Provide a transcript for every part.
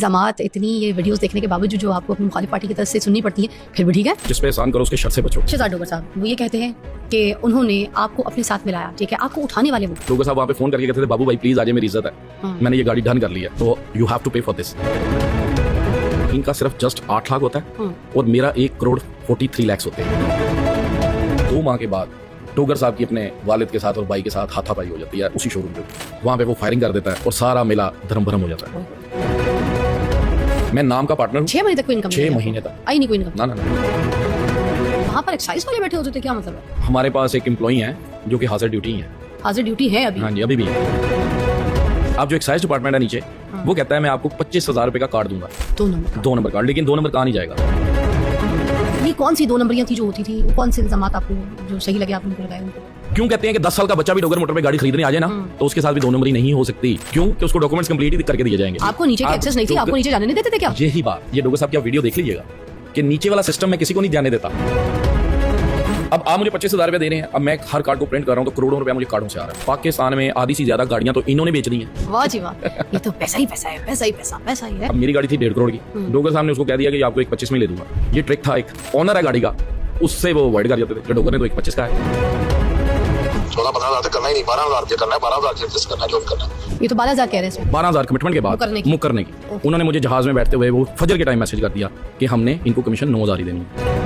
इल्ज़ामात इतनी ये वीडियोस देखने के बावजूद जो आपको अपनी मुखालिफ पार्टी की तरफ से सुननी पड़ती है, फिर भी ठीक है। जिस पे एहसान करो उसके शर से बचो। शहजाद डोगर साहब वो ये कहते हैं कि उन्होंने आपको अपने साथ मिलाया, ठीक है, आपको उठाने वाले वो। डोगर साहब वहाँ पे फोन करके कहते थे बाबू भाई प्लीज आजे, मेरी इज्जत है, मैंने ये गाड़ी डन कर ली है, तो यू हैव टू पे फॉर दिस। इनका सिर्फ जस्ट 8 लाख होता है और मेरा 1,43 लाख होते हैं। 2 माह के बाद डोगर साहब की अपने वालिद के साथ और भाई के साथ हाथापाई हो जाती है उसी शोरूम पे। वहाँ पे वो फायरिंग कर देता है और सारा मेला धर्म भरम हो जाता है। मैं नाम का पार्टनर हूँ। 6 महीने तक कोई इनकम 6 महीने तक आई नहीं कोई इनकम। ना। वहाँ पर एक्साइज वाले बैठे होते थे, क्या मतलब है? हमारे पास एक एम्प्लॉई है जो कि हाजिर ड्यूटी है। हाजिर ड्यूटी है अभी? हाँ जी अभी भी है। अब जो एक्साइज डिपार्टमेंट है नीचे, वो कहता है मैं आपको 25,000 रुपए का कार्ड दूंगा। 2 नंबर कार्ड, लेकिन 2 नंबर कहाँ नहीं जाएगा। ये कौन सी 2 नंबरियां थी जो होती थी? वो कौन से इल्जामात आपको जो सही लगे आपने उनको लगाए उनको? क्यों कहते हैं कि 10 साल का बच्चा भी डोगर मोटर पे गाड़ी खरीदने आ जाए ना, तो उसके साथ भी 2 नंबरी नहीं हो सकती। क्यों कि उसको डॉक्यूमेंट्स कंप्लीट ही करके दिए जाएंगे। आपको नीचे की एक्सेस नहीं थी, आपको नीचे जाने नहीं देते थे क्या? यही बात, ये डोगर साहब की आप वीडियो देख लीजिएगा कि नीचे वाला सिस्टम में किसी को नहीं जाने देता। अब आप मुझे 25,000 रुपए दे रहे हैं, अब मैं हर कार्ड को प्रिंट कर रहा हूँ तो करोड़ों रुपया मुझे कार्डों से आ रहा है। पाकिस्तान में आधी से ज्यादा गाड़ियां तो इन्होंने बेच दी हैं। वाह जी वाह, ये तो पैसा ही पैसा है, पैसा ही पैसा ही है। अब मेरी गाड़ी थी 1.5 करोड़ की, डोगर साहब ने उसको कह दिया कि आपको 1,25 में ले दूंगा। ये ट्रिक था, एक ऑनर है गाड़ी का, उससे वो अवॉइड कर जाते थे। डोगर ने तो 1,25 का है। 16-15,000 तक करना ही नहीं, 12,000 से करना है, 12,000 से एडजस्ट करना है, जो भी करना है। ये तो 12,000 कह रहे हैं। 12,000 कमिटमेंट के बाद मुकरने की उन्होंने मुझे जहाज में बैठते हुए वो फजर के टाइम मैसेज कर दिया कि हमने इनको कमीशन 9,000 ही देनी है।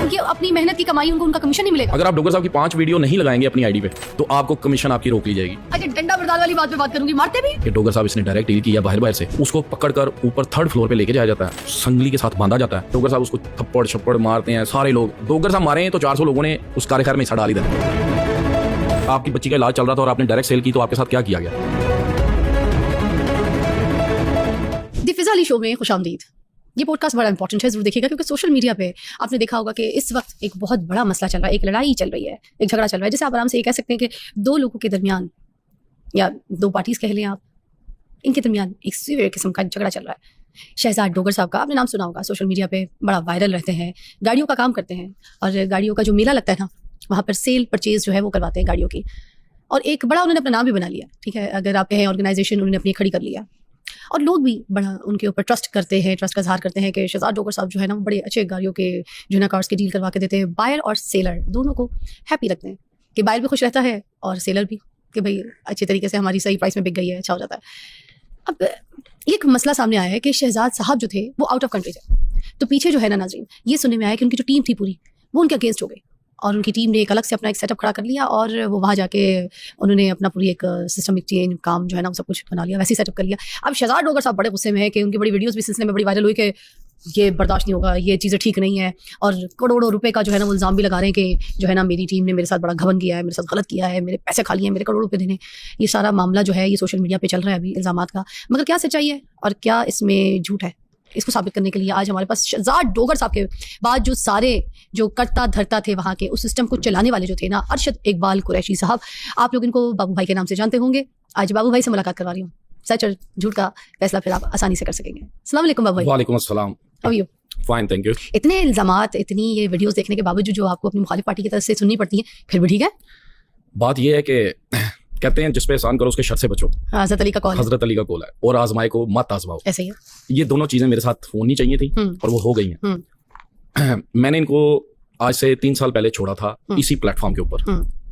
उनकी अपनी मेहनत की कमाई, उनको उनका कमीशन नहीं मिलेगा। अगर आप डोगर साहब की 5 वीडियो नहीं लगाएंगे अपनी आईडी पे तो आपको कमीशन आपकी रोक ली जाएगी। अच्छा, डंडा बरदार वाली बात पे बात करूंगी, मारते भी? कि डोगर साहब इसने डायरेक्ट डील किया बाहर से, उसको पकड़कर ऊपर 3rd फ्लोर पे लेके जाया जाता है, संगली के साथ बांधा जाता है। डोगर साहब उसको थप्पड़ छप्पड़ मारते हैं सारे लोग। डोगर साहब मारे हैं तो 400 लोगों ने उस कार्यक्रम में हिस्सा डाल दिया। आपकी बच्ची का इलाज चल रहा था और आपने डायरेक्ट सेल की, तो आपके साथ क्या किया गया? द फिज़ा अली शो में खुशामदीद। ये पॉडकास्ट बड़ा इंपॉर्टेंट है, जरूर देखिएगा, क्योंकि सोशल मीडिया पे आपने देखा होगा कि इस वक्त एक बहुत बड़ा मसला चल रहा है, एक लड़ाई चल रही है, एक झगड़ा चल रहा है, जिसे आप आराम से ये कह सकते हैं कि 2 लोगों के दरमियान या 2 पार्टीज कह लें आप, इनके दरमियान एक सीवियर किस्म का झगड़ा चल रहा है। शहजाद डोगर साहब का आपने नाम सुना होगा, सोशल मीडिया पे बड़ा वायरल रहते हैं, गाड़ियों का काम करते हैं और गाड़ियों का जो मेला लगता है ना, वहाँ पर सेल परचेज जो है वो करवाते हैं गाड़ियों की। और एक बड़ा उन्होंने अपना नाम भी बना लिया, ठीक है, अगर आप कहें ऑर्गेनाइजेशन उन्होंने अपनी खड़ी कर लिया और लोग भी बड़ा उनके ऊपर ट्रस्ट करते हैं, ट्रस्ट का इजहार करते हैं कि शहजाद डोगर साहब जो है ना बड़े अच्छे गाड़ियों के जो है ना कार्स की डील करवा के देते हैं। बायर और सेलर दोनों को हैप्पी रखते हैं कि बायर भी खुश रहता है और सेलर भी कि भाई अच्छे तरीके से हमारी सही प्राइस में बिक गई है, अच्छा हो जाता है। अब एक मसला सामने आया है कि शहजाद साहब जो थे वो आउट ऑफ कंट्री थे, तो पीछे जो है ना नाज़रीन, ये सुनने में आया कि उनकी जो टीम थी पूरी वो उनके अगेंस्ट हो गई और उनकी टीम ने एक अलग से अपना एक सेटअप खड़ा कर लिया और वो वहाँ जाके उन्होंने अपना पूरी एक सिस्टमिक चेंज काम जो है ना वो सब कुछ बना लिया, वैसे ही सेटअप कर लिया। अब शहजाद डोगर साहब बड़े गुस्से में है कि उनकी बड़ी वीडियोस भी सिलसिले में बड़ी वायरल हुई कि ये बर्दाश्त नहीं होगा, ये चीज़ें ठीक नहीं है, और करोड़ों रुपए का जो है ना वो इल्ज़ाम भी लगा रहे हैं कि जो है ना मेरी टीम ने मेरे साथ बड़ा घमंड किया है, मेरे साथ गलत किया है, मेरे पैसे खा लिए हैं, मेरे करोड़ों रुपए देने। ये सारा मामला जो है ये सोशल मीडिया पे चल रहा है अभी इल्ज़ामात का, मगर क्या सच्चाई है और क्या इसमें झूठ है, इसको साबित करने के लिए आज हमारे पास शहजाद डोगर साहब के बाद जो सारे जो करता धरता थे वहाँ के, उस सिस्टम को चलाने वाले जो थे ना, अरशद इकबाल कुरैशी साहब, आप लोग इनको बाबू भाई के नाम से जानते होंगे। आज बाबू भाई से मुलाकात करवा रही हूँ, सच और झूठ का फैसला फिर आप आसानी से कर सकेंगे। अस्सलाम वालेकुम बाबू भाई। वालेकुम अस्सलाम। How are you? Fine, thank you. इतने इल्जामात, इतनी ये वीडियोस देखने के बावजूद जो आपको अपनी मुखालिफ पार्टी की तरफ से सुननी पड़ती है, फिर भी ठीक है? बात ये है कि कहते हैं जिस पे एहसान करो उसके शर से बचो। हज़रत अली का कौल है। हज़रत अली का कौल है, और आजमाए को मत आजमाओ। ऐसे ही है। ये दोनों चीजें मेरे साथ होनी चाहिए थी और वो हो गई हैं। मैंने इनको आज से 3 साल पहले छोड़ा था इसी प्लेटफॉर्म के ऊपर,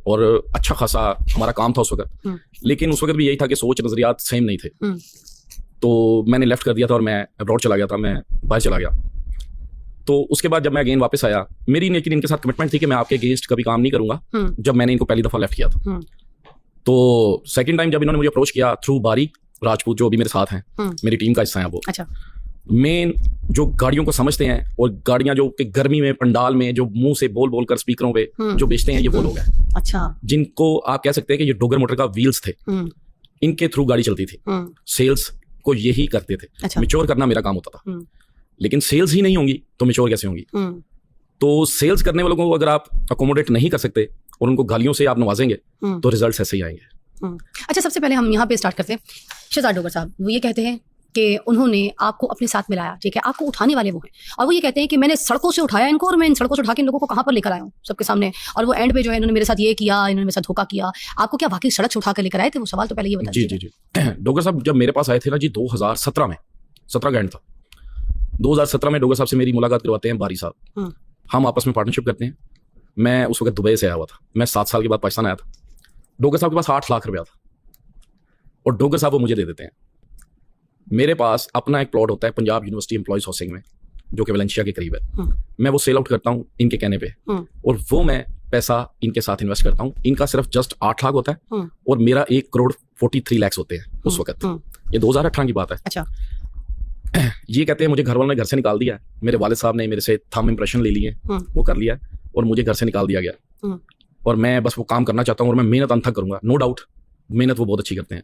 और अच्छा खासा हमारा काम था उस वक्त, लेकिन उस वक्त भी यही था कि सोच नजरियात सेम नहीं थे। तो मैंने लेफ्ट कर दिया था और मैं अब्रॉड चला गया था, मैं बाहर चला गया। तो उसके बाद जब मैं अगेन वापस आया, मेरी लेकिन इनके साथ कमिटमेंट थी कि मैं आपके अगेंस्ट कभी काम नहीं करूंगा। जब मैंने इनको पहली दफा लेफ्ट किया था, तो सेकंड टाइम जब इन्होंने मुझे अप्रोच किया थ्रू बारी राजपूत जो अभी मेरे साथ हैं, मेरी टीम का हिस्सा है वो। अच्छा। मेन जो गाड़ियों को समझते हैं और गाड़ियां जो कि गर्मी में पंडाल में जो मुंह से बोल बोल कर स्पीकरों पे जो बेचते हैं, ये वो लोग हैं। अच्छा। जिनको आप कह सकते हैं कि ये डोगर मोटर का व्हील्स थे, इनके थ्रू गाड़ी चलती थी। सेल्स को यही करते थे। अच्छा। मिच्योर करना मेरा काम होता था, लेकिन सेल्स ही नहीं होंगी तो मिच्योर कैसे होंगी? तो सेल्स करने वालों को अगर आप अकोमोडेट नहीं कर सकते और उनको गालियों से आप नवाजेंगे तो रिजल्ट्स ऐसे ही आएंगे। अच्छा, सबसे पहले हम यहाँ पे स्टार्ट करते हैं। शहजाद डोगर साहब वो ये कहते हैं कि उन्होंने आपको अपने साथ मिलाया, ठीक है, आपको उठाने वाले वो हैं, और वो ये कहते हैं कि मैंने सड़कों से उठाया इनको और मैं इन सड़कों से उठा के इन लोगों को कहाँ पर लेकर आया हूँ सबके सामने, और वो एंड पे जो है इन्होंने मेरे साथ ये किया, इन्होंने मेरे साथ धोखा किया। आपको क्या वाकई सड़क से उठा कर लेकर आए थे? वो सवाल तो पहले ये बताइए। जी। डोगर साहब जब मेरे पास आए थे ना जी 2017 में, 17 ग्रैंड था। 2017 में डोगर साहब से मेरी मुलाकात करवाते हैं बारी साहब। हम आपस में पार्टनरशिप करते हैं। मैं उस वक्त दुबई से आया हुआ था, मैं 7 साल के बाद पाकिस्तान आया था। डोगर साहब के पास 8 लाख रुपया था और डोगर साहब वो मुझे दे देते हैं। मेरे पास अपना एक प्लॉट होता है पंजाब यूनिवर्सिटी एम्प्लॉयज हाउसिंग में, जो कि वेलेंशिया के करीब है। मैं वो सेल आउट करता हूँ इनके कहने पे, और वो मैं पैसा इनके साथ इन्वेस्ट करता हूँ। इनका सिर्फ जस्ट 8 लाख होता है और मेरा 1 करोड़ 43 लाख होते हैं उस वक्त। ये 2018 की बात है। अच्छा। ये कहते हैं मुझे घर वालों ने घर से निकाल दिया है, मेरे वालिद साहब ने मेरे से थंब इंप्रेशन ले लिए, वो कर लिया और मुझे घर से निकाल दिया गया। और मैं बस वो काम करना चाहता हूँ और मैं मेहनत अनथक करूंगा। नो डाउट मेहनत वो बहुत अच्छी करते हैं,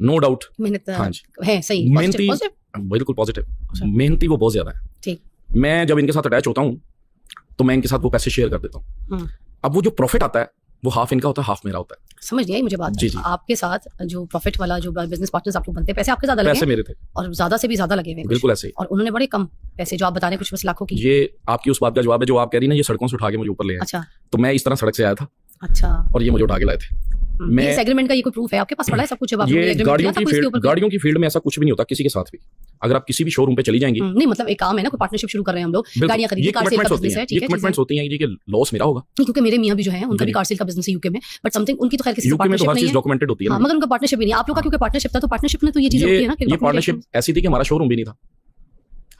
नो डाउट मेहनत हाँ जी है, सही, मेहनती, बिल्कुल पॉजिटिव, मेहनती वो बहुत ज्यादा है। ठीक। मैं जब इनके साथ अटैच होता हूँ तो मैं इनके साथ वो पैसे शेयर कर देता हूँ। अब वो जो प्रॉफिट आता है वो हाफ इनका होता है, हाफ मेरा होता है। समझ नहीं आई मुझे बात। जी जी। आपके साथ जो प्रॉफिट वाला जो बिजनेस पार्टनर्स आप लोग बनते हैं, पैसे आपके ज्यादा लगे? पैसे मेरे थे और ज्यादा से भी ज्यादा लगे हुए हैं। बिल्कुल ऐसे ही। और उन्होंने बड़े कम पैसे जो आप बता रहे हैं, कुछ बस लाखों की। ये आपकी उस बात का जवाब है जो आप कह रही ना, ये सड़कों से उठा के मुझे ऊपर ले आए। अच्छा। तो मैं इस तरह सड़क से आया था। अच्छा। और ये मुझे उठा के लाए थे। मैं इस एग्रीमेंट का ये कोई प्रूफ है आपके पास पड़ा है सब कुछ? जब आप ये गाड़ियों की फील्ड में ऐसा कुछ भी नहीं होता किसी के साथ भी। अगर आप किसी भी शोरूम पे चली जाएंगी, नहीं मतलब एक काम है ना, कोई पार्टनरशिप शुरू कर रहे हैं हम लोग, गाड़ियां खरीदी, कार सेल का बिजनेस है, ठीक है, कमिटमेंट्स होती हैं कि लॉस मेरा होगा। नहीं, क्योंकि मेरे मियां भी जो है उनका भी कार सेल का बिजनेस है यूके में, बट समथिंग उनकी तो खैर किसी से पार्टनरशिप नहीं है, डॉक्यूमेंटेड होती है ना, मगर उनका पार्टनरशिप भी नहीं है। आप लोग का क्योंकि पार्टनरशिप था तो पार्टनरशिप में तो ये चीजें होती है ना कि ये पार्टनरशिप ऐसी थी कि हमारा शोरूम भी नहीं था।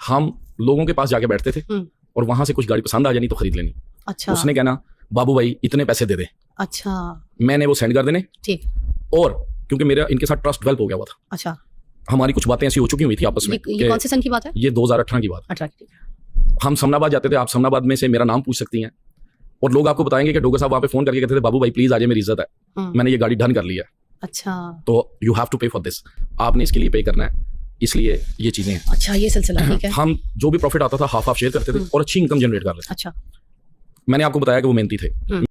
हम लोगों के पास जाके बैठते थे और वहां से कुछ गाड़ी पसंद आ जानी तो खरीद लेनी। अच्छा। उसने कहना बाबू भाई इतने पैसे दे दे। अच्छा। मैंने वो सेंड कर देने। ठीक। और क्योंकि मेरा इनके साथ ट्रस्ट डेवलप हो गया हुआ था। अच्छा। हमारी कुछ बातें ऐसी हो चुकी हुई थी आपस में। ये कौन से सन की बात है? ये 2018 की बात। 18 की। हम समनाबाद जाते थे, आप समनाबाद में से मेरा नाम पूछ सकती हैं और लोग आपको बताएंगे कि डोगर साहब वहां पे फोन करके कहते थे बाबू भाई प्लीज आ जाए, मेरी इज्जत है, मैंने ये गाड़ी डन कर ली है। अच्छा। तो यू हैव टू पे फॉर दिस, आपने इसके लिए पे करना है, इसलिए ये चीजें हैं। अच्छा, ये सिलसिला ठीक है। हम जो भी प्रॉफिट आता था हाफ हाफ शेयर करते थे और अच्छी इनकम जनरेट कर रहे थे। अच्छा। मैंने आपको बताया कि वो मेहनती थे।